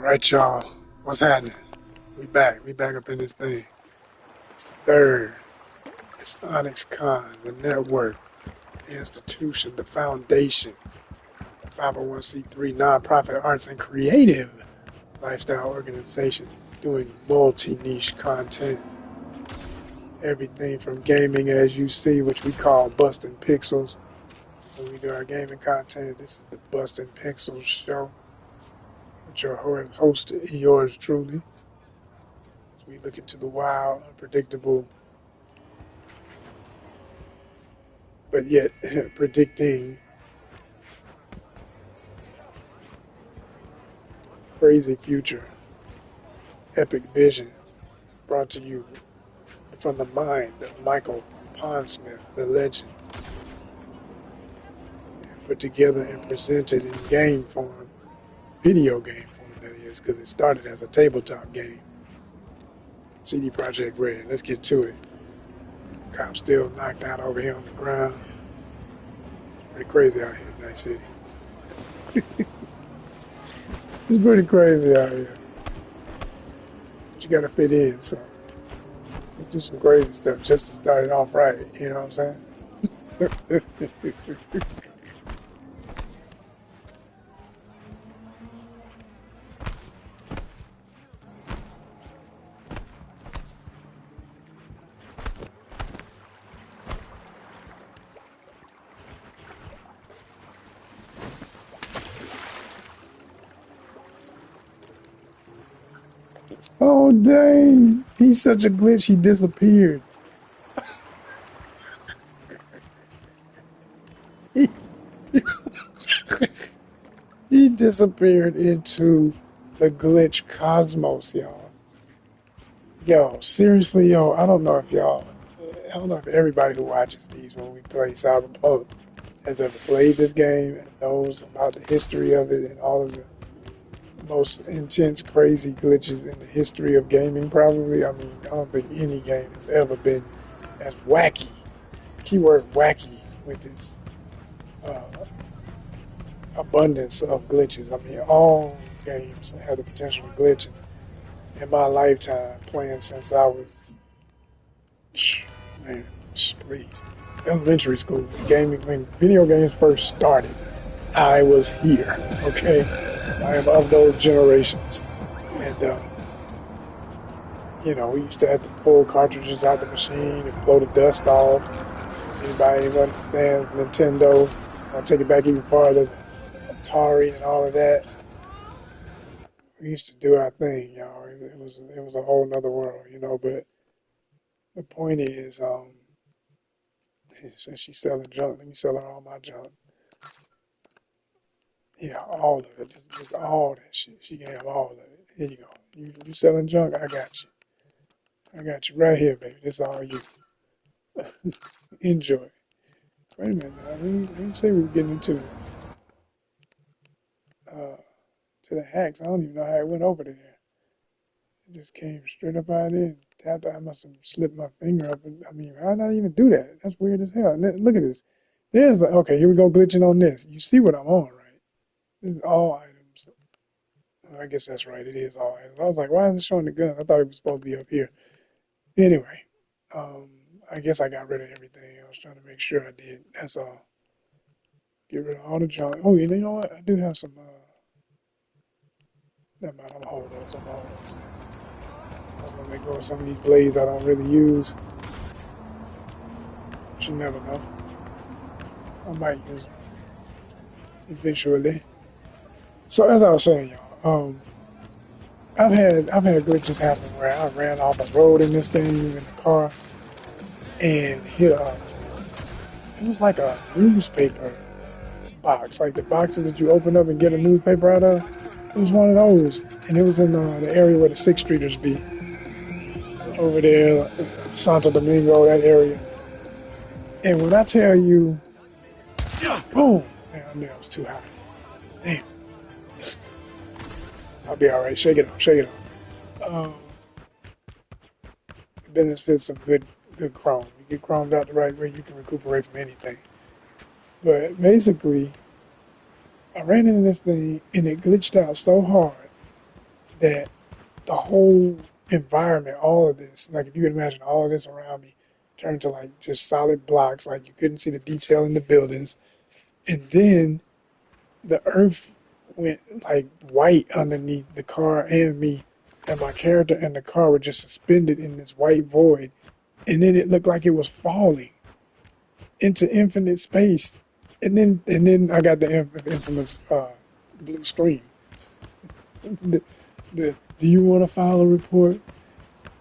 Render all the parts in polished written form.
Alright, y'all. What's happening? We back. We back up in this thing. Third, it's Onyx Con, the network, the institution, the foundation, the 501c3 nonprofit arts and creative lifestyle organization doing multi-niche content. Everything from gaming, as you see, which we call Bustin Pixels. When we do our gaming content, this is the Bustin Pixels show with your host, yours truly. We look into the wild, unpredictable, but yet predicting crazy future, epic vision, brought to you from the mind of Michael Pondsmith, the legend, put together and presented in game form, video game form that is, because it started as a tabletop game. CD Projekt Red, let's get to it. Cop still knocked out over here on the ground. Pretty crazy out here in Night City. It's pretty crazy out here. But you gotta fit in, so let's do some crazy stuff just to start it off right, you know what I'm saying? Oh dang, he's such a glitch, he disappeared. He disappeared into the glitch cosmos, y'all. Yo, seriously, yo, I don't know if everybody who watches these when we play Cyberpunk has ever played this game and knows about the history of it and all of the most intense, crazy glitches in the history of gaming, probably. I mean, I don't think any game has ever been as wacky, keyword wacky, with its abundance of glitches. I mean, all games have the potential to glitch. In my lifetime, playing since I was, man, please, elementary school, gaming, when video games first started, I was here, okay? I am of those generations. And, you know, we used to have to pull cartridges out the machine and blow the dust off. Anybody who understands Nintendo, I'll take it back even farther, Atari and all of that. We used to do our thing, y'all. It was a whole nother world, you know. But the point is, since she's selling junk, let me sell her all my junk. Yeah, all of it, just all that shit. She can have all of it. Here you go. You selling junk? I got you. I got you right here, baby. This all you. Enjoy. Wait a minute now. I didn't say we were getting into to the hacks. I don't even know how it went over there. It just came straight up out there and tapped. I must have slipped my finger up. I mean, how did I even do that? That's weird as hell. Look at this. There's like, okay, here we go glitching on this. You see what I'm on, right? This is all items. I guess that's right. It is all items. I was like, why is it showing the gun? I thought it was supposed to be up here. Anyway, I guess I got rid of everything. I was trying to make sure I did. That's all. Get rid of all the junk. Oh, you know what? I do have some. Never mind. I'm gonna hold those. I was gonna make go of some of these blades I don't really use. But you never know. I might use them eventually. So as I was saying, y'all, I've had glitches happen where I ran off a road in this game in the car and hit it was like a newspaper box, like the boxes that you open up and get a newspaper out of. It was one of those, and it was in the area where the Sixth Streeters be, over there, Santo Domingo, that area. And when I tell you, boom, man, I knew I was too high. Damn. I'll be all right. Shake it off. Then it's fit some good chrome. You get chromed out the right way, you can recuperate from anything. But basically, I ran into this thing and it glitched out so hard that the whole environment, all of this, like if you can imagine all of this around me turned to like just solid blocks, like you couldn't see the detail in the buildings. And then the earth went like white underneath the car and me, and my character and the car were just suspended in this white void. And then it looked like it was falling into infinite space. And then I got the infamous blue screen. The, do you want to file a report?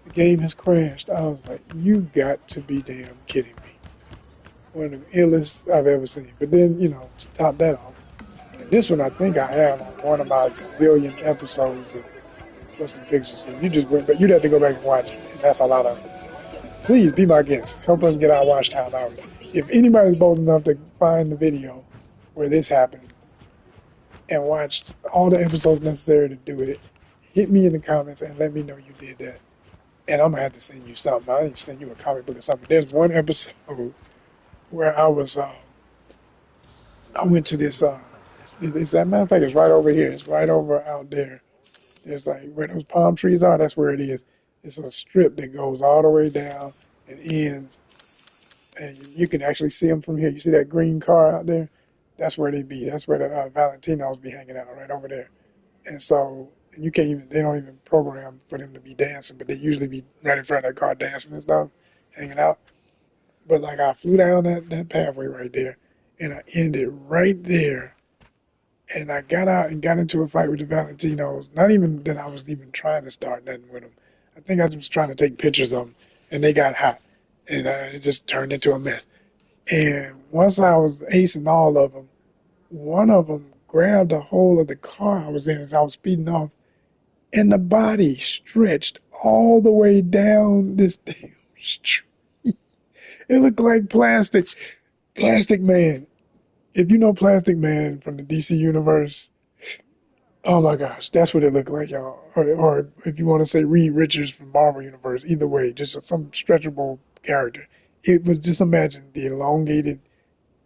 The game has crashed. I was like, you got to be damn kidding me. One of the illest I've ever seen. But then, to top that off, and this one I think I have on one of my zillion episodes of Bustin Pixels. So you just went, but you'd have to go back and watch it. And that's a lot of it. Please be my guest. Help us get our watch time hours. If anybody's bold enough to find the video where this happened and watched all the episodes necessary to do it, hit me in the comments and let me know you did that. And I'm gonna have to send you something. I need to send you a comic book or something. There's one episode where I went to this. As a matter of fact, it's right over here. It's right over out there. There's like where those palm trees are. That's where it is. It's a strip that goes all the way down and ends, and you can actually see them from here. You see that green car out there? That's where they be. That's where the Valentinos be hanging out, right over there. And so, and you can't even. They don't even program for them to be dancing, but they usually be right in front of that car dancing and stuff, hanging out. But like I flew down that pathway right there, and I ended right there. And I got out and got into a fight with the Valentinos. Not even that I was even trying to start nothing with them. I think I was trying to take pictures of them, and they got hot, and it just turned into a mess. And once I was acing all of them, one of them grabbed a hold of the car I was in as I was speeding off, and the body stretched all the way down this damn street. It looked like Plastic Man. If you know Plastic Man from the DC universe, oh my gosh, that's what it looked like, y'all. Or if you want to say Reed Richards from Marvel Universe, either way, just some stretchable character. It was just imagine the elongated,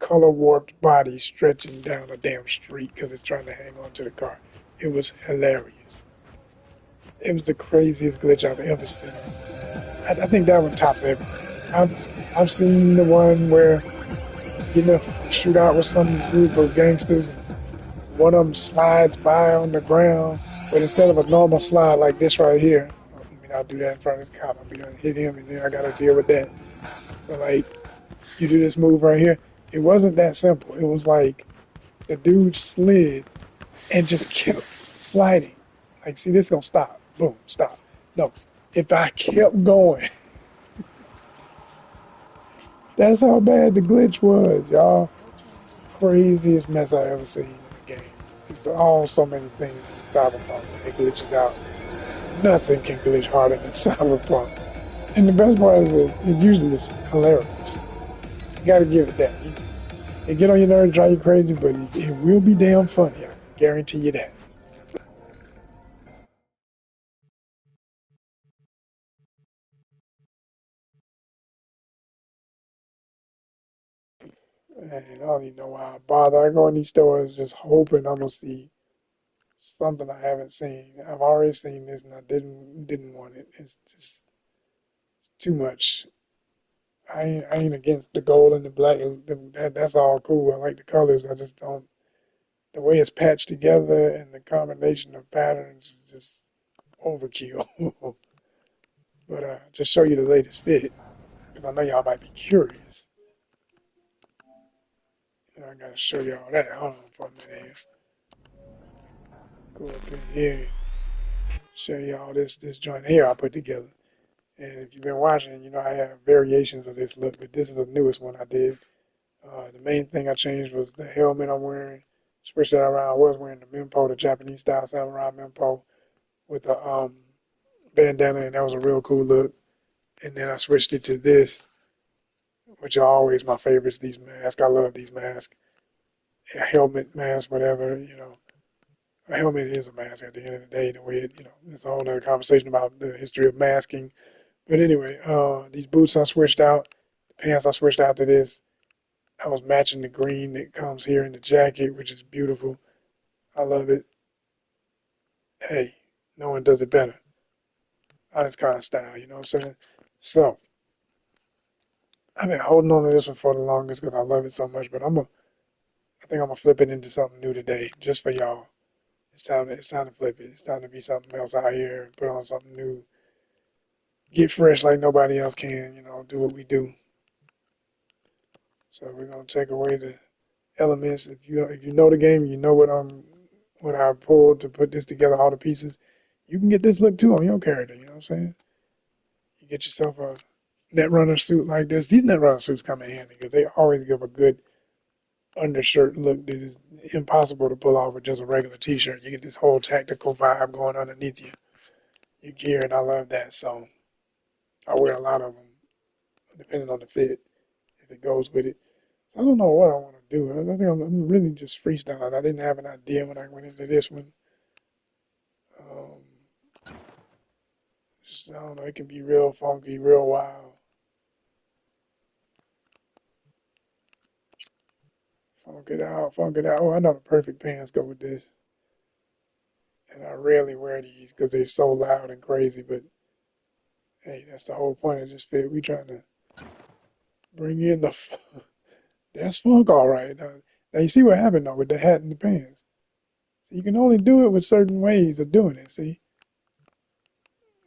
color warped body stretching down a damn street because it's trying to hang on to the car. It was hilarious. It was the craziest glitch I've ever seen. I think that one tops everything. I've seen the one where getting a shootout with some group of gangsters and one of them slides by on the ground, but instead of a normal slide like this right here, I mean, I'll do that in front of the cop. I'll be done hit him, and then I got to deal with that. But like, you do this move right here. It wasn't that simple. It was like the dude slid and just kept sliding. Like, see, this gonna stop. Boom, stop. No, if I kept going, that's how bad the glitch was, y'all. Craziest mess I ever seen in the game. It's all so many things in Cyberpunk that glitches out. Nothing can glitch harder than Cyberpunk. And the best part is that it usually is hilarious. You gotta give it that. It get on your nerves, drive you crazy, but it will be damn funny. I guarantee you that. And I don't even know why I bother. I go in these stores just hoping I'm gonna see something I haven't seen. I've already seen this and I didn't want it. It's just it's too much. I ain't against the gold and the black. That's all cool. I like the colors. I just don't. The way it's patched together and the combination of patterns is just overkill. But to show you the latest fit, because I know y'all might be curious, I gotta show y'all that. Hold on for a minute. Go up in here, show y'all this joint here I put together. And if you've been watching, you know I have variations of this look, but this is the newest one I did. The main thing I changed was the helmet I'm wearing. Switched that around. I was wearing the Mempo, the Japanese style samurai Mempo with a bandana, and that was a real cool look. And then I switched it to this, which are always my favorites. These masks, I love these masks. A helmet mask, whatever. A helmet is a mask at the end of the day. The way it's a whole other conversation about the history of masking. But anyway, these boots I switched out. The pants I switched out to this. I was matching the green that comes here in the jacket, which is beautiful. I love it. Hey, No one does it better. I just kind of style, you know what I'm saying? So I've been holding on to this one for the longest because I love it so much. But I think I'm gonna flip it into something new today, just for y'all. It's time to flip it. It's time to be something else out here and put on something new. Get fresh like nobody else can, you know, do what we do. So we're gonna take away the elements. If you know the game, you know what I pulled to put this together, all the pieces. You can get this look too on your character. You know what I'm saying? You get yourself a Netrunner suit like this. These Netrunner suits come in handy because they always give a good undershirt look that is impossible to pull off with just a regular T-shirt. You get this whole tactical vibe going underneath your gear, and I love that. So I wear a lot of them, depending on the fit, if it goes with it. So I don't know what I want to do. I think I'm really just freestyling. I didn't have an idea when I went into this one. Um, just, I don't know. It can be real funky, real wild. Funk it out, funk it out. Oh, I know the perfect pants go with this. And I rarely wear these because they're so loud and crazy. But hey, that's the whole point of this fit. We trying to bring in the that's funk, all right. Now you see what happened though with the hat and the pants. So you can only do it with certain ways of doing it. See,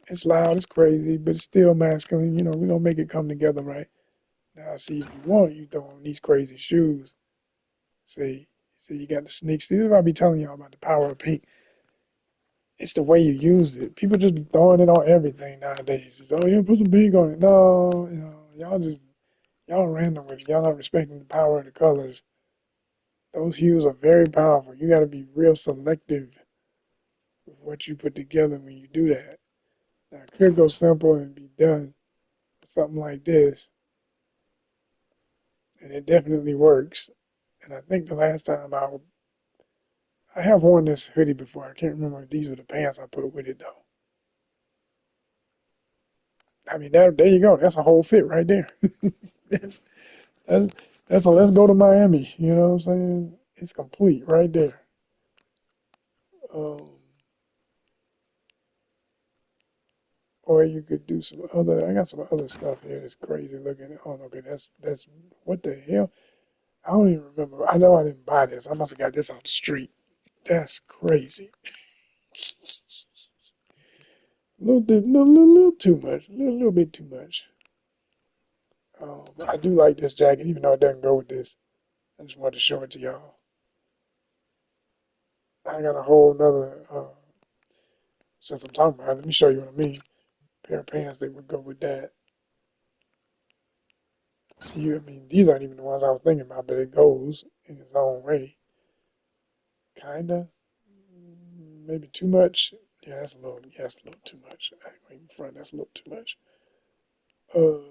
it's loud, it's crazy, but it's still masculine. You know, we gonna make it come together, right? Now, see, if you want, you throw on these crazy shoes. See, you got the sneaks. This is what I be telling y'all about the power of pink. It's the way you use it. People just be throwing it on everything nowadays. It's, oh, yeah, put some pink on it. No, you know, y'all random with it. Y'all not respecting the power of the colors. Those hues are very powerful. You got to be real selective with what you put together when you do that. Now, it could go simple and be done with something like this, and it definitely works. And I think the last time I have worn this hoodie before. I can't remember if these were the pants I put with it though. I mean, there you go. That's a whole fit right there. that's, that's that's a let's go to Miami. You know what I'm saying? It's complete right there. Um, or you could do some other. I got some other stuff here that's crazy looking. Oh, okay, that's what the hell? I don't even remember. I know I didn't buy this. I must have got this off the street. That's crazy. Little too much. Little bit too much. I do like this jacket, even though it doesn't go with this. I just wanted to show it to y'all. I got a whole nother, since I'm talking about it, let me show you what I mean. Pair of pants that would go with that. See, I mean, these aren't even the ones I was thinking about, but it goes in its own way. Kinda. Maybe too much. Yeah, that's a little too much. Right in front, that's a little too much. Uh,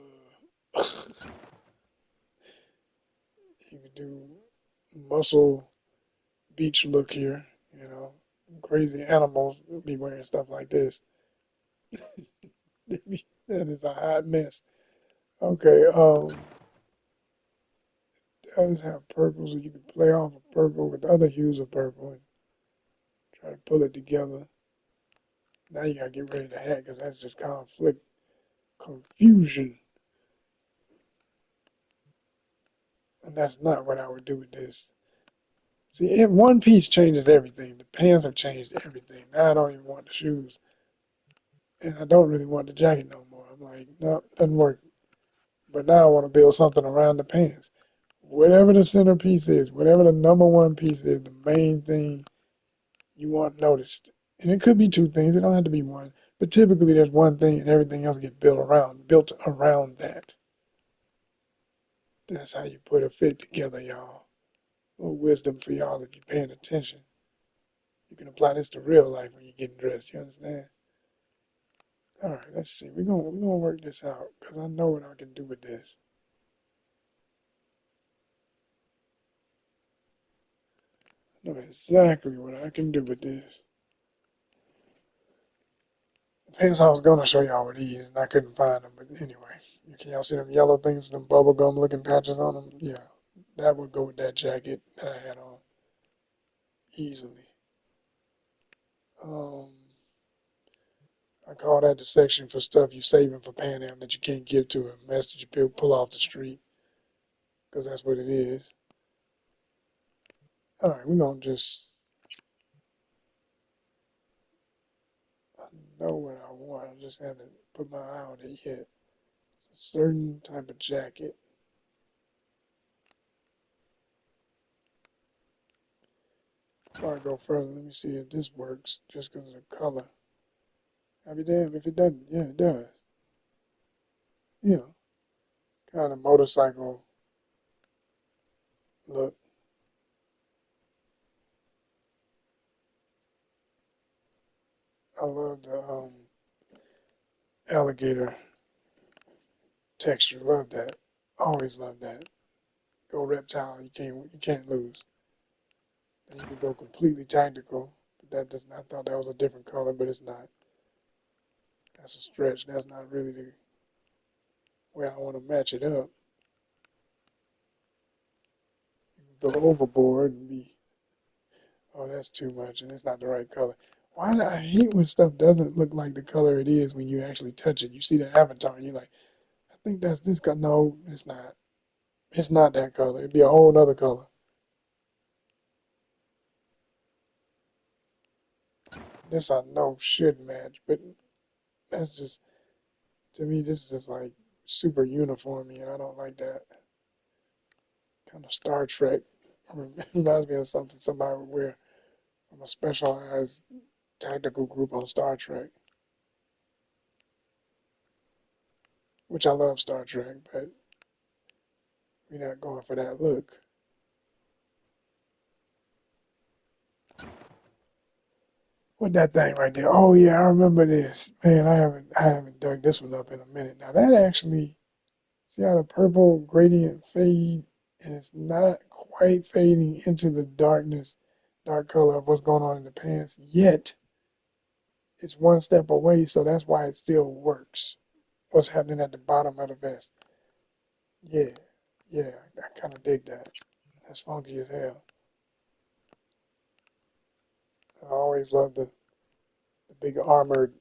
you could do muscle beach look here, you know. Crazy animals be wearing stuff like this. That is a hot mess. Okay, does have purple, so you can play off of purple with other hues of purple and try to pull it together. Now you gotta get rid of the hat because that's just conflict, confusion, and that's not what I would do with this. See, if one piece changes everything, the pants have changed everything. Now I don't even want the shoes, and I don't really want the jacket no more. I'm like, no, it doesn't work. But now I want to build something around the pants. Whatever the centerpiece is, whatever the number one piece is, the main thing you want noticed. And it could be two things, it don't have to be one. But typically there's one thing and everything else gets built around that. That's how you put a fit together, y'all. A little wisdom for y'all if you're paying attention. You can apply this to real life when you're getting dressed, you understand? Alright, let's see. We're gonna work this out because I know what I can do with this. I know exactly what I can do with this. Depends I was gonna show y'all with these and I couldn't find them, but anyway. Can y'all see them yellow things, them bubble gum looking patches on them? Yeah, that would go with that jacket that I had on easily. Um, I call that the section for stuff you saving for Pan Am that you can't give to a mess that you pull off the street, because that's what it is. All right, we're gonna just I know what I want. I just haven't put my eye on it yet. It's a certain type of jacket. Before I go further, let me see if this works just because of the color. I'll be damned if it doesn't. Yeah, it does. Yeah, kind of motorcycle look. I love the alligator texture. Love that. Always love that. Go reptile. You can't lose. And you can go completely tactical. But that does not. I thought that was a different color, but it's not. That's a stretch. That's not really the way I want to match it up. You can go overboard and be, oh, that's too much, and it's not the right color. Why do I hate when stuff doesn't look like the color it is when you actually touch it? You see the avatar, and you're like, I think that's this color. No, it's not. It's not that color. It'd be a whole other color. This I know should match, but that's just to me. This is just like super uniformy, and I don't like that. Kind of Star Trek. Reminds me of something somebody would wear from a specialized tactical group on Star Trek, which I love Star Trek, but we're not going for that look. What that thing right there? Oh yeah, I remember this. Man, I haven't dug this one up in a minute. Now that actually see how the purple gradient fade and it's not quite fading into the darkness, dark color of what's going on in the pants, yet it's one step away, so that's why it still works. What's happening at the bottom of the vest. Yeah, yeah, I kinda dig that. That's funky as hell. I always love the big armored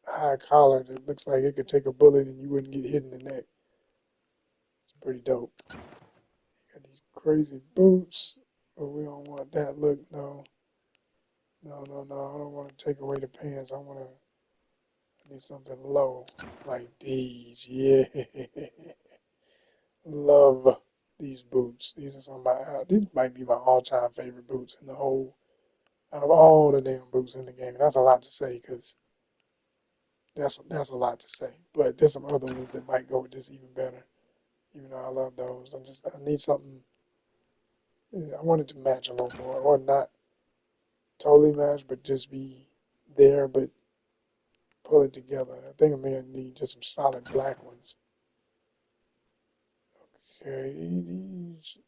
high collar that looks like it could take a bullet and you wouldn't get hit in the neck. It's pretty dope. Got these crazy boots, but we don't want that look. No, no, no, no. I don't want to take away the pants. I need something low like these. Yeah, love these boots. These are some of my. These might be my all-time favorite boots in the whole. Out of all the damn boots in the game, that's a lot to say because that's a lot to say. But there's some other ones that might go with this even better. Even though I love those, I need something. I want it to match a little more, or not totally match, but just be there, but pull it together. I think I may need just some solid black ones. Okay, these.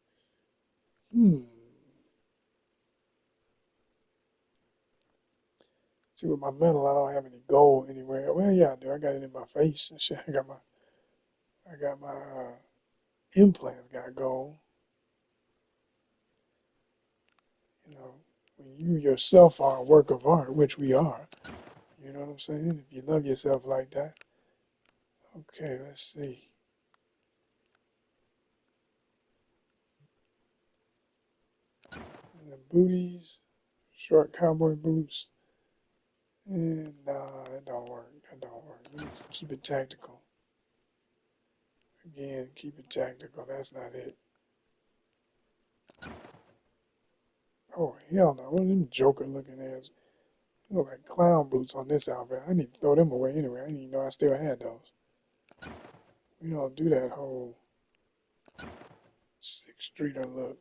Hmm. See, with my metal, I don't have any gold anywhere. Well, yeah, I do. I got it in my face and shit. I got my implants got gold. You know, when you yourself are a work of art, which we are. You know what I'm saying? If you love yourself like that. Okay, let's see. And the booties, short cowboy boots. And nah, that don't work. That don't work. We need to keep it tactical. Again, keep it tactical. That's not it. Oh, hell no. What are them Joker looking ass? They look like clown boots on this outfit. I need to throw them away anyway. I didn't even know I still had those. We don't do that whole six streeter look.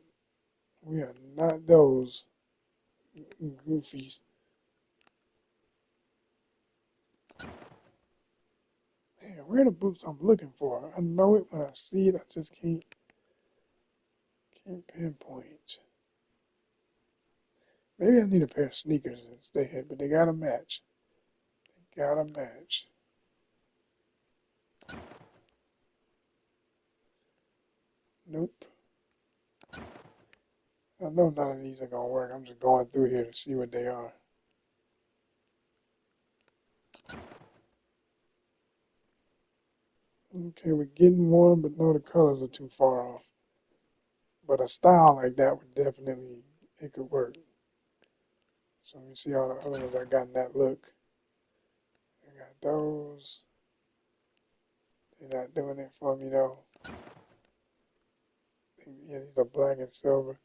We are not those goofies. Man, where are the boots I'm looking for? I know it when I see it. I just can't pinpoint. Maybe I need a pair of sneakers instead, but they gotta match. They gotta match. Nope. I know none of these are gonna work. I'm just going through here to see what they are. Okay, we're getting one, but no, the colors are too far off. But a style like that would definitely, it could work. So let me see all the other ones I got in that look. I got those. They're not doing it for me though. Yeah, these are black and silver.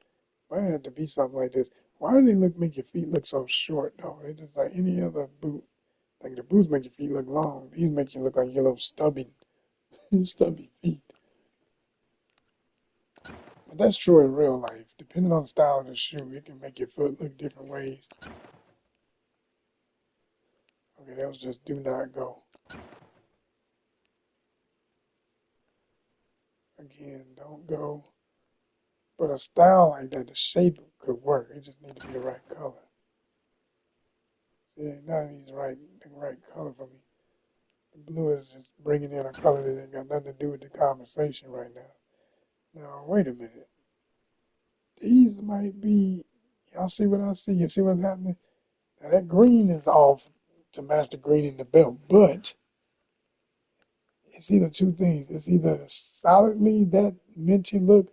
Might have to be something like this. Why do they make your feet look so short though? It's just like any other boot. Like the boots make your feet look long. These make you look like your little stubby feet. But that's true in real life. Depending on the style of the shoe, it can make your foot look different ways. Okay, that was just do not go. Again, don't go. But a style like that, the shape could work. It just needs to be the right color. See, none of these the right color for me. The blue is just bringing in a color that ain't got nothing to do with the conversation right now. Now, wait a minute. These might be, y'all see what I see? You see what's happening? Now, that green is off to match the green in the belt, but it's either two things. It's either solidly that minty look,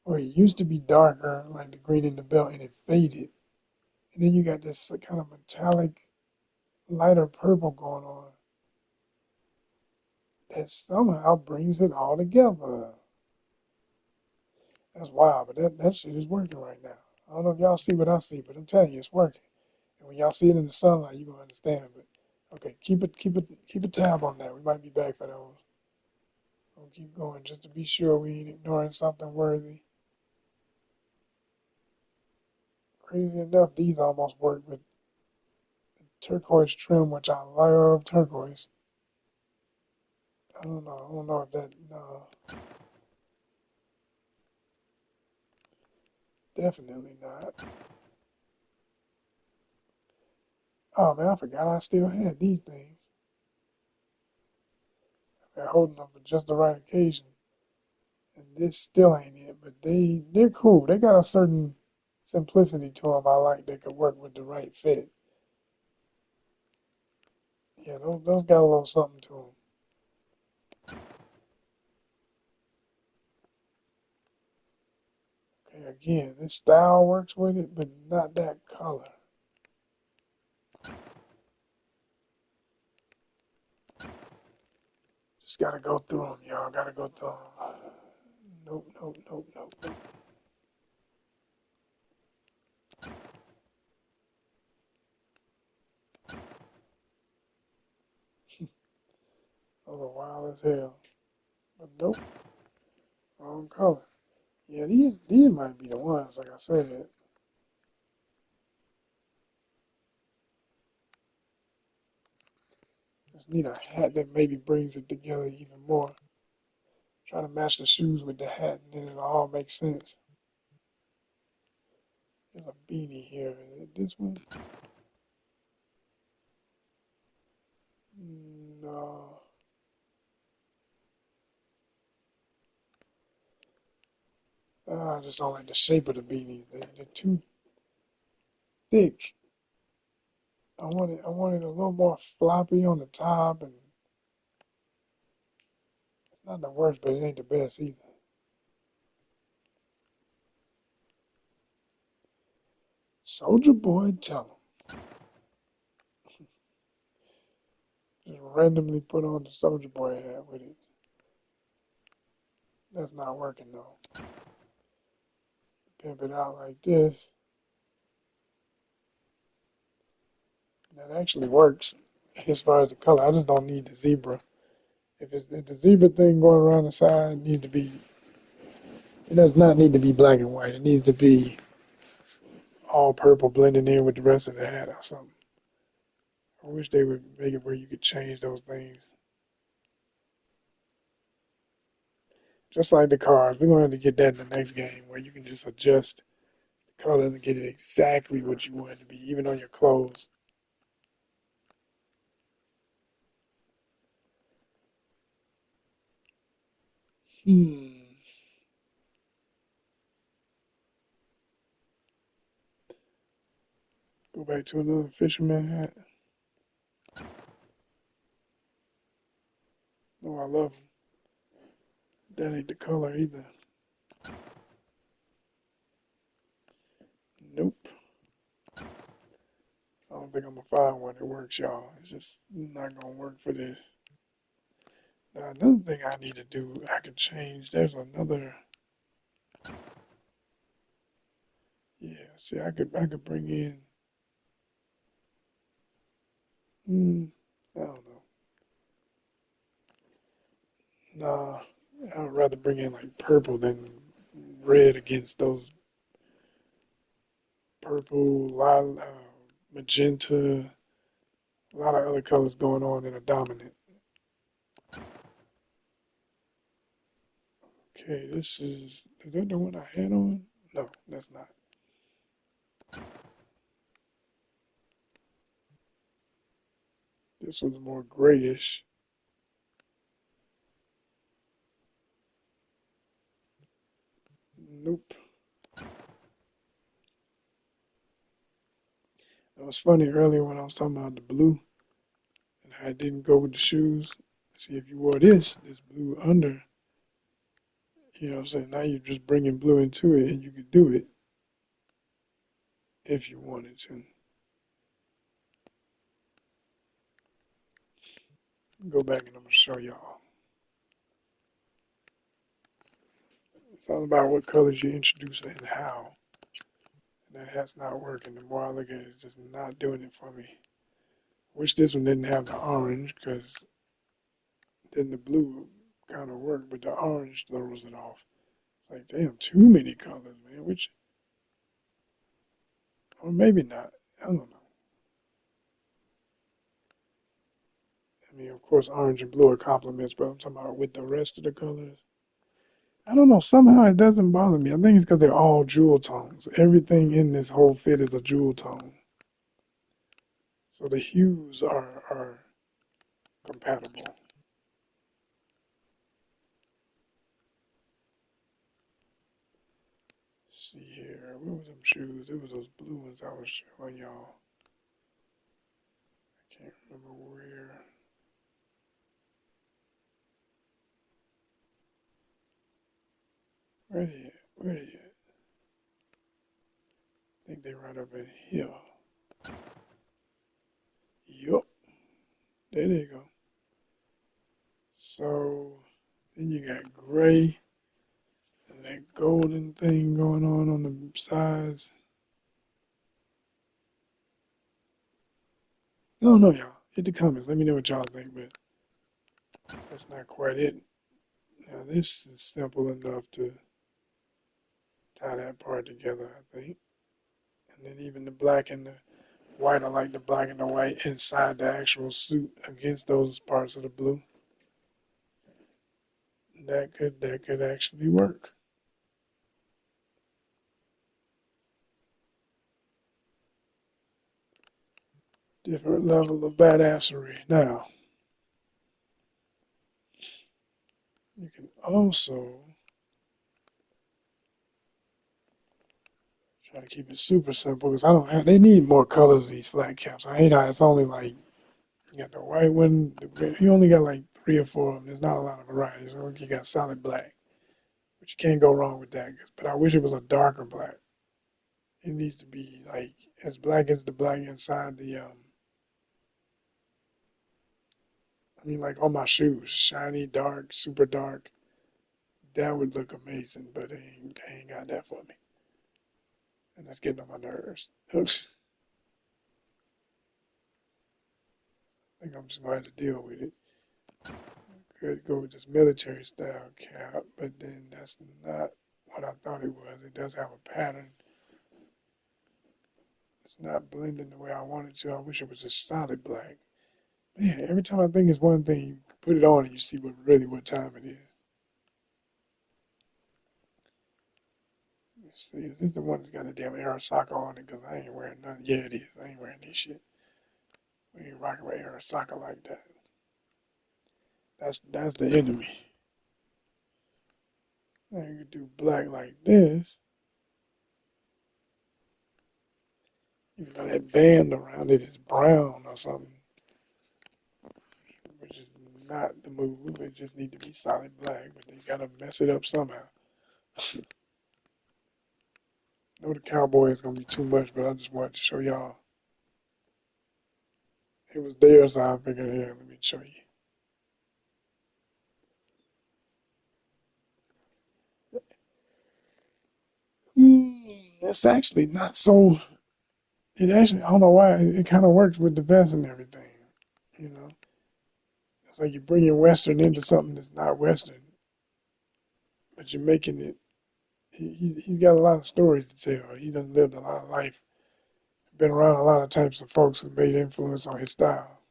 or it used to be darker, like the green in the belt, and it faded. And then you got this kind of metallic, lighter purple going on that somehow brings it all together. That's wild, but that shit is working right now. I don't know if y'all see what I see, but I'm telling you, it's working. And when y'all see it in the sunlight, you're gonna understand. But okay, keep a tab on that. We might be back for those. We'll keep going just to be sure we ain't ignoring something worthy. Crazy enough, these almost work with turquoise trim, which I love turquoise. I don't know. I don't know if that. No, definitely not. Oh man, I forgot I still had these things. I've been holding them for just the right occasion, and this still ain't it. But they're cool. They got a certain simplicity to them I like that could work with the right fit. Yeah, those got a little something to them. Okay, again, this style works with it, but not that color. Just gotta go through them, y'all. Gotta go through them. Nope, nope, nope, nope, nope. Those are wild as hell. But nope, wrong color. Yeah, these might be the ones, like I said. Just need a hat that maybe brings it together even more. Try to match the shoes with the hat, and then it'll all make sense. There's a beanie here. Is it this one? No. I just don't like the shape of the beanies. They're too thick. I want it a little more floppy on the top, and it's not the worst, but it ain't the best either. Soldier Boy, tell him. Just randomly put on the Soldier Boy hat with it. That's not working though. Pimp it out like this. That actually works as far as the color. I just don't need the zebra. If the zebra thing going around the side needs to be, it does not need to be black and white. It needs to be all purple blending in with the rest of the hat or something. I wish they would make it where you could change those things. Just like the cars. We're going to have to get that in the next game where you can just adjust the colors and get it exactly what you want it to be, even on your clothes. Hmm. Go back to another fisherman hat. Oh, I love them. That ain't the color either. Nope. I don't think I'm gonna find one that works, y'all. It's just not gonna work for this. Now, another thing I need to do, I can change. There's another. Yeah, see, I could bring in. I don't know. Nah, I would rather bring in like purple than red against those purple, magenta, a lot of other colors going on in a dominant. Okay, is that the one I had on? No, that's not. This one's more grayish. Nope. It was funny earlier when I was talking about the blue and I didn't go with the shoes. See, if you wore this blue under, you know what I'm saying? Now you're just bringing blue into it and you could do it if you wanted to. Go back and I'm going to show y'all. It's all about what colors you introduce and how. And that has not working. The more I look at it, it's just not doing it for me. Wish this one didn't have the orange because then the blue kind of worked, but the orange throws it off. It's like, damn, too many colors, man. Which, or maybe not. I don't know. I mean, of course, orange and blue are complements, but I'm talking about with the rest of the colors. I don't know. Somehow it doesn't bother me. I think it's because they're all jewel tones. Everything in this whole fit is a jewel tone. So the hues are compatible. Let's see here. What was them shoes? It was those blue ones I was showing y'all. I can't remember where. Where they at? Where they at? I think they right up in here. Yup. There they go. So then you got gray and that golden thing going on the sides. I don't know, y'all. Hit the comments. Let me know what y'all think, but that's not quite it. Now this is simple enough to tie that part together, I think. And then even the black and the white, I like the black and the white inside the actual suit against those parts of the blue. That could actually work. Different level of badassery. Now, you can also try to keep it super simple because I don't have. They need more colors. These flat caps. I hate how it's only like you got the white one. You only got like 3 or 4 of them. There's not a lot of variety. So you got solid black, but you can't go wrong with that. But I wish it was a darker black. It needs to be like as black as the black inside the. I mean, like on my shoes, shiny, dark, super dark. That would look amazing, but they ain't got that for me, and that's getting on my nerves. I think I'm just gonna have to deal with it. Could go with this military style cap, but then that's not what I thought it was. It does have a pattern. It's not blending the way I wanted to. I wish it was just solid black. Man, every time I think it's one thing, you put it on and you see what time it is. Let's see, is this the one that's got a damn Arasaka on it? Because I ain't wearing none. Yeah, it is. I ain't wearing this shit. We ain't rocking with Arasaka like that. That's the enemy. Now you could do black like this. Even though that band around it is brown or something, which is not the move. It just need to be solid black, but they gotta mess it up somehow. I know the cowboy is gonna be too much, but I just wanted to show y'all. It was there, so I figured, here, let me show you. It's actually not so. It actually, I don't know why, it kind of works with the vest and everything. You know, it's like you're bringing Western into something that's not Western, but you're making it. He's got a lot of stories to tell. He done lived a lot of life, been around a lot of types of folks who made influence on his style.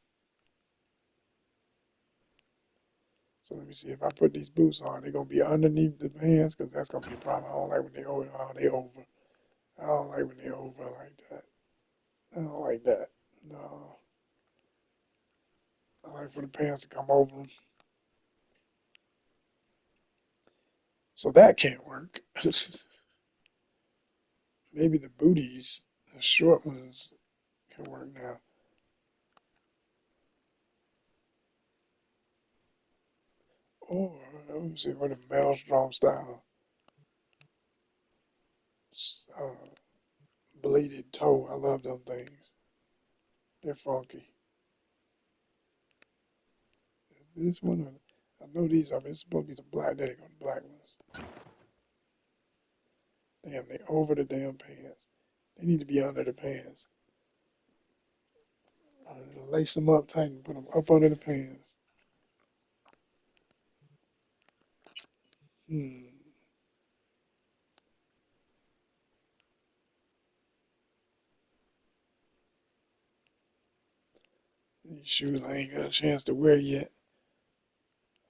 So let me see if I put these boots on, they're gonna be underneath the pants because that's gonna be a problem. I don't like when they over. Oh, they over. I don't like when they over like that. I don't like that. No, I like for the pants to come over them. So that can't work. Maybe the booties, the short ones, can work now. Or let me see what the maelstrom style, uh, bladed toe. I love them things. They're funky. This one, I know these are. It's supposed to be some black. There they go, the black ones. Damn, they over the damn pants. They need to be under the pants. Lace them up tight and put them up under the pants. Hmm. These shoes I ain't got a chance to wear yet.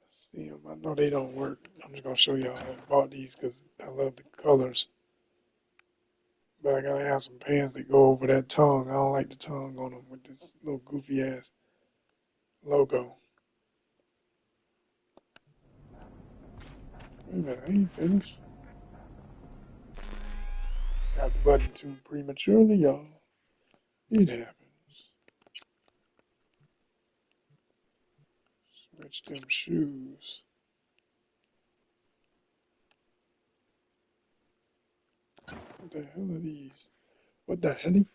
See them. I know they don't work. I'm just gonna show y'all. I bought these because I love the colors. But I gotta have some pants that go over that tongue. I don't like the tongue on them with this little goofy ass logo. Wait a minute, I ain't finished. Got the button too prematurely, y'all. It happens. Switch them shoes. What the hell are these? What the hell?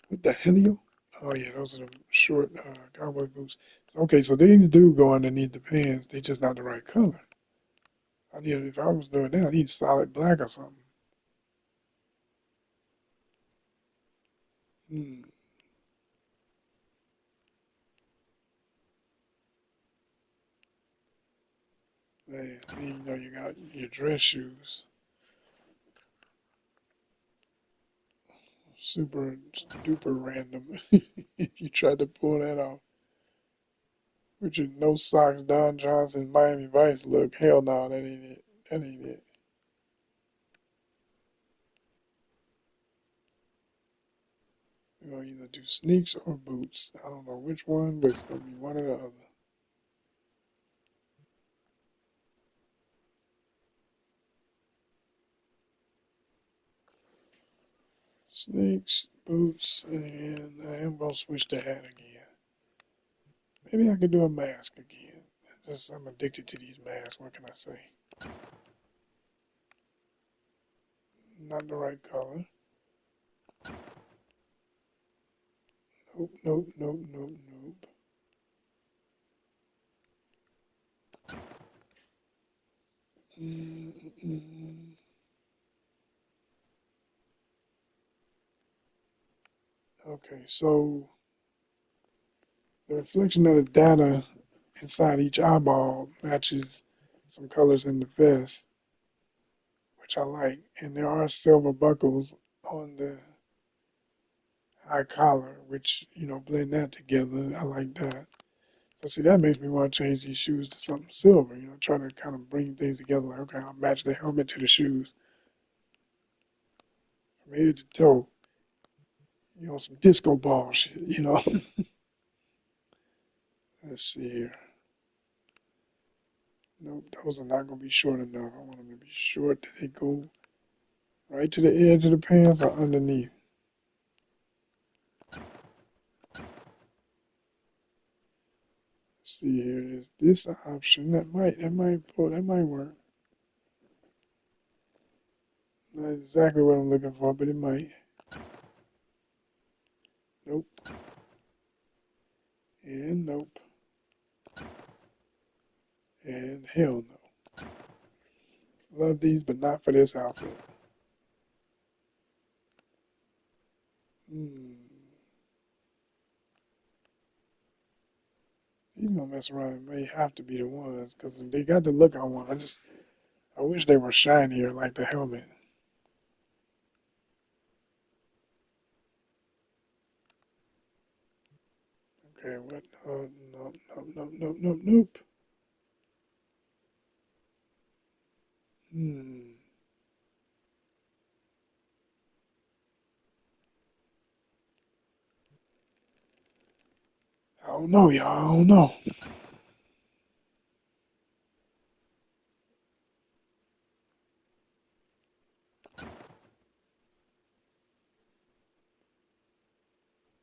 What the hell? Oh yeah, those are the short cowboy boots. Okay, so these do go underneath the pants. They just not the right color. I need if I was doing that, I need solid black or something. Hmm. Man, you know you got your dress shoes. Super duper random. If you tried to pull that off with your no socks, Don Johnson, Miami Vice look, hell no, that ain't it. That ain't it. You're gonna either do sneaks or boots. I don't know which one, but it's gonna be one or the other. Sneaks, boots, and I am gonna switch to hat again. Maybe I could do a mask again. Just I'm addicted to these masks. What can I say? Not the right color. Nope, nope, nope, nope, nope. Mm-mm. Okay, so the reflection of the data inside each eyeball matches some colors in the vest, which I like. And there are silver buckles on the high collar, which, blend that together. I like that. So see, that makes me want to change these shoes to something silver, try to kind of bring things together. Like, okay, I'll match the helmet to the shoes from head to toe. Some disco ball shit. Let's see here. Nope, those are not going to be short enough. I want them to be short that they go right to the edge of the pants or underneath. see here. Is this option that might work. Not exactly what I'm looking for, but it might. Nope. And nope. And hell no. Love these, but not for this outfit. Hmm. He's gonna mess around. It may have to be the ones because they got the look I want. I wish they were shinier like the helmet. Okay, what? No, no, no, no, no, nope. Hmm. I don't know, y'all. I don't know.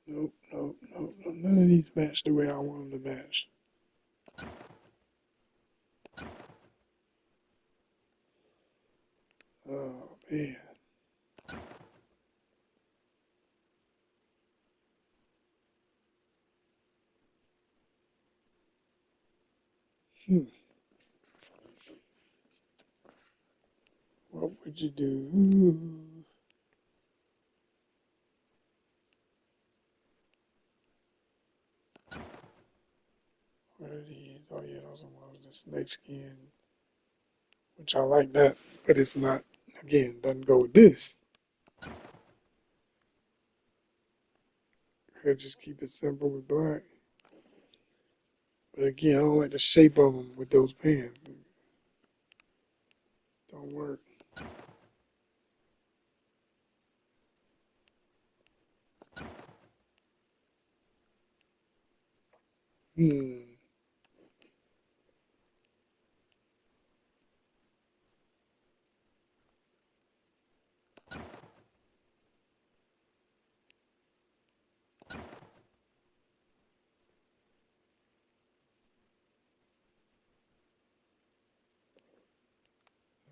Nope, nope, nope, nope. None of these match the way I want them to match. Oh man. Hmm. What would you do? What are these? Oh yeah, those are ones with the snake skin, which I like that, but it's not. Again, doesn't go with this. Could just keep it simple with black. But again, I don't like the shape of them with those pants. It don't work. Hmm.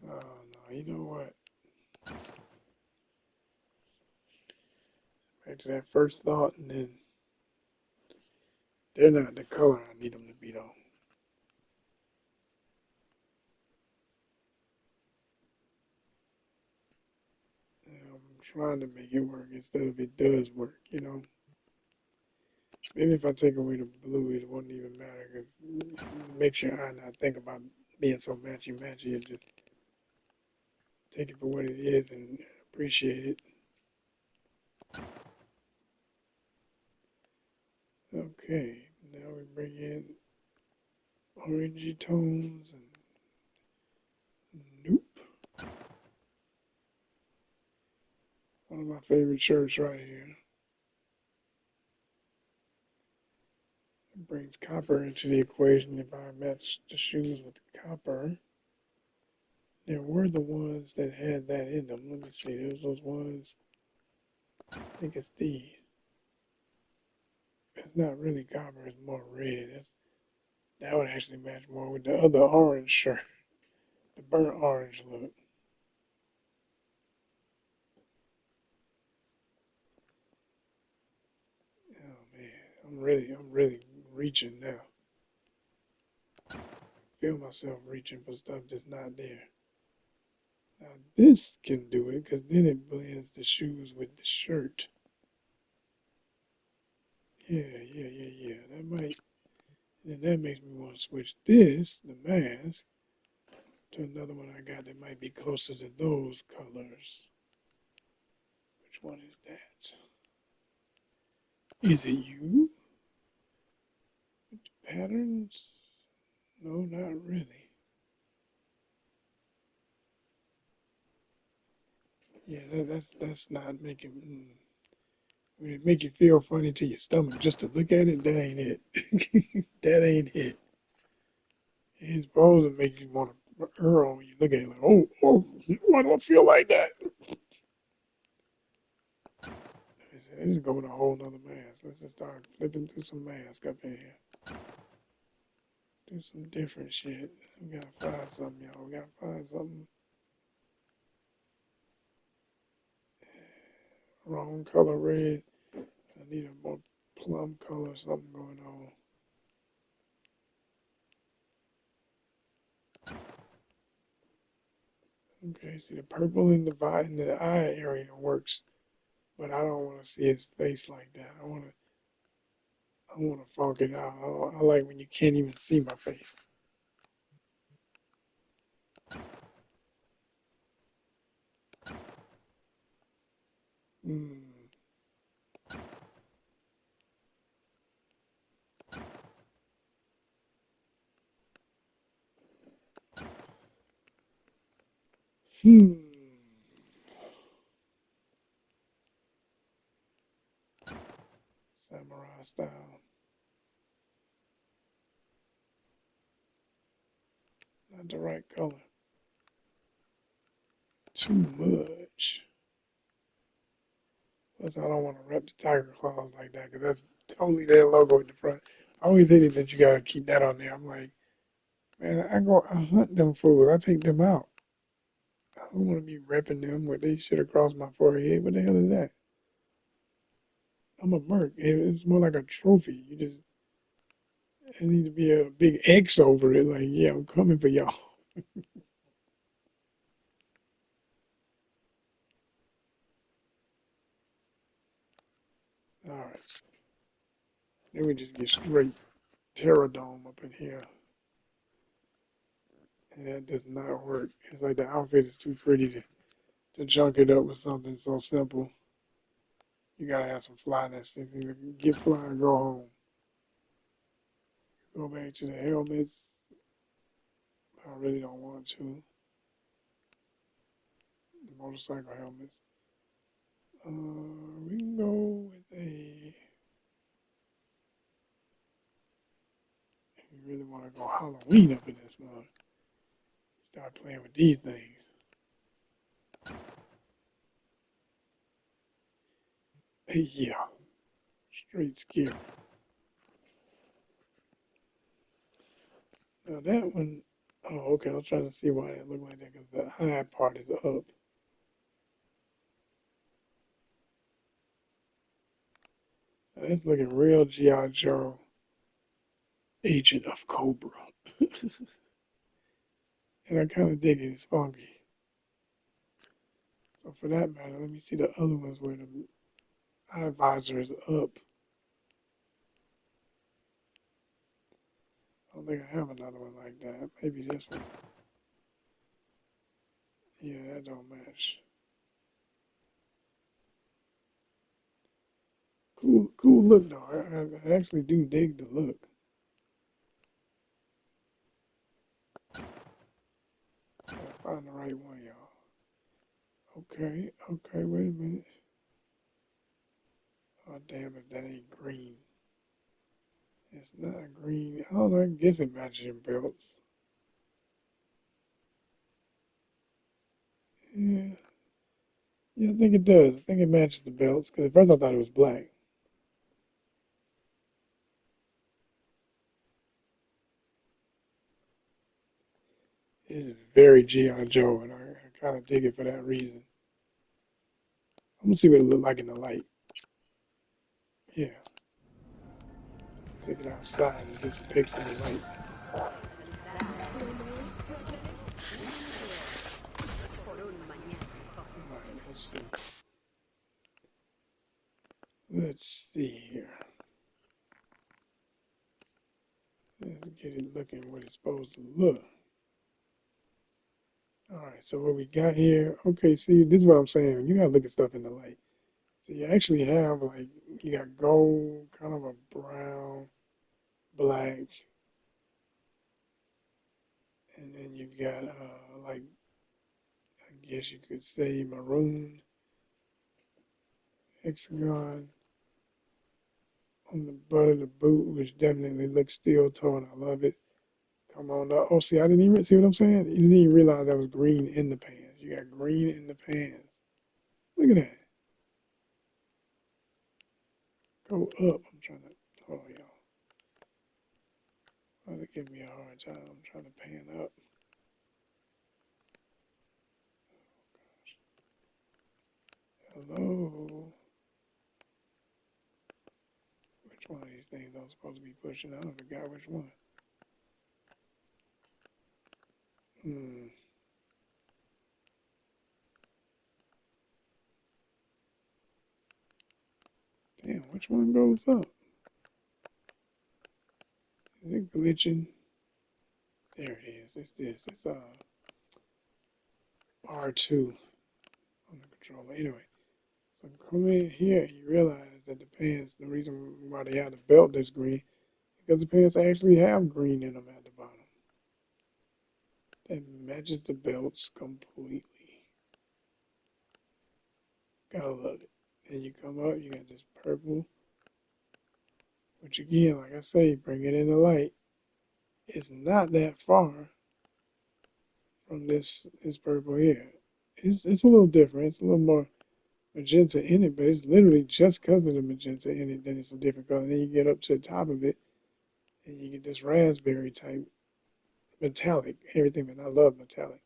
Oh no, you know what? Back to that first thought, and then they're not the color I need them to be though. I'm trying to make it work instead of it does work, you know. Maybe if I take away the blue, it won't even matter because it makes your eye not think about being so matchy matchy. It just take it for what it is and appreciate it. Okay, now we bring in orangey tones and nope. One of my favorite shirts right here. It brings copper into the equation. If I match the shoes with copper, there were the ones that had that in them. Let me see. There's those ones. I think it's these. It's not really copper. It's more red. That would actually match more with the other orange shirt. The burnt orange look. Oh man, I'm really reaching now. Feel myself reaching for stuff that's not there. Now this can do it because then it blends the shoes with the shirt. Yeah. That might. And that makes me want to switch this, the mask, to another one I got that might be closer to those colors. Which one is that? Is it you? Patterns? No, not really. Yeah, that's not making. When it make you feel funny to your stomach just to look at it, that ain't it. That ain't it. It's supposed to make you want to hurl when you look at it like, oh, why do I feel like that? Let's just go with a whole nother mask. Let's just start flipping through some masks up in here. do some different shit. We gotta find something, y'all. We gotta find something. Wrong color red. I need a more plum color, something going on. Okay, see the purple in the eye area works, but I don't want to see his face like that. I want to funk it out. I like when you can't even see my face. Hmm. Hmm. Samurai style. Not the right color. Too much. Plus, I don't want to rep the tiger claws like that because that's totally their logo in the front. I always hated that you gotta keep that on there. I'm like, man, I hunt them fools. I take them out. I don't want to be repping them with they shit across my forehead. What the hell is that? I'm a merc. It's more like a trophy. You just it needs to be a big X over it. Like, yeah, I'm coming for y'all. All right. Then we just get straight Terradome up in here. And that does not work. It's like the outfit is too pretty to junk it up with something so simple. You gotta have some flyness. If you get fly and go home. Go back to the helmets. I really don't want to. The motorcycle helmets. We can go with a. If you really want to go Halloween up in this mode, start playing with these things. Hey, yeah, straight scary. Now that one, oh, okay. I was trying to see why it looked like that because the high part is up. Now, it's looking real GI Joe, Agent of Cobra, and I kind of dig it. It's funky. So for that matter, let me see the other ones where the eye visor is up. I don't think I have another one like that. Maybe this one. Yeah, that don't match. Cool, cool look though. I actually do dig the look. Gotta find the right one, y'all. Okay, okay, wait a minute. Oh damn if that ain't green. It's not green. I don't know, I guess it matches your belts. Yeah, yeah, I think it does. I think it matches the belts. Because at first I thought it was black. This is very G.I. Joe, and I kind of dig it for that reason. I'm gonna see what it look like in the light. Yeah, take it outside and get some pics in the light. All right, let's see. Let's see here. Let's get it looking what it's supposed to look. All right, so what we got here, okay, see, this is what I'm saying. You gotta look at stuff in the light. So you actually have like, you got gold, kind of a brown, black, and then you've got like, I guess you could say maroon, hexagon on the butt of the boot, which definitely looks steel toe, and I love it. Come on up. Oh, see, I didn't even see what I'm saying. You didn't even realize that was green in the pants. You got green in the pants. Look at that. Go up. I'm trying to. Oh, y'all. Oh, they give me a hard time. I'm trying to pan up. Hello. Which one of these things I'm supposed to be pushing? I forgot which one. Hmm. Damn, which one goes up? Is it glitching? There it is. It's this. It's R2 on the controller. Anyway, so come in here, you realize that the pants, the reason why they have the belt that's green, because the pants actually have green in them at the bottom. That matches the belts completely. Gotta love it. And you come up, you got this purple, which again, like I say, bring it in the light. It's not that far from this purple here. It's a little different. It's a little more magenta in it, but it's literally just because of the magenta in it that it's a different color. And then you get up to the top of it, and you get this raspberry type metallic everything. And I love metallic.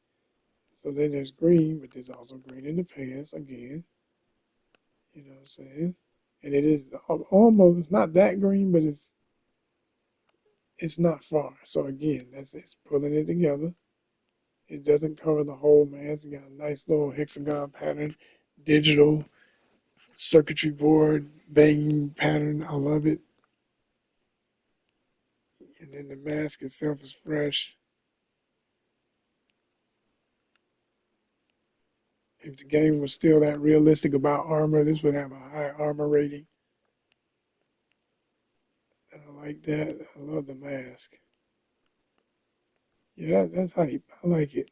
So then there's green, but there's also green in the pants again. You know what I'm saying? And it is almost, it's not that green, but it's not far. So again, that's it's pulling it together. It doesn't cover the whole mask. It got a nice little hexagon pattern, digital circuitry board, banging pattern. I love it. And then the mask itself is fresh. If the game was still that realistic about armor, this would have a high armor rating. And I like that. I love the mask. Yeah, that's hype. I like it.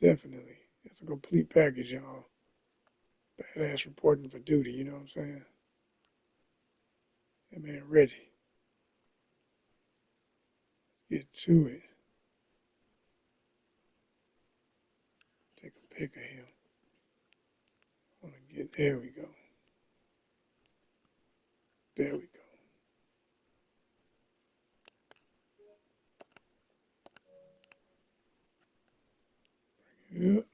Definitely. It's a complete package, y'all. Badass reporting for duty, you know what I'm saying? That man ready. Let's get to it. Take a pic of him. I want to get, there we go. There we go. Yep.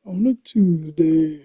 On a Tuesday.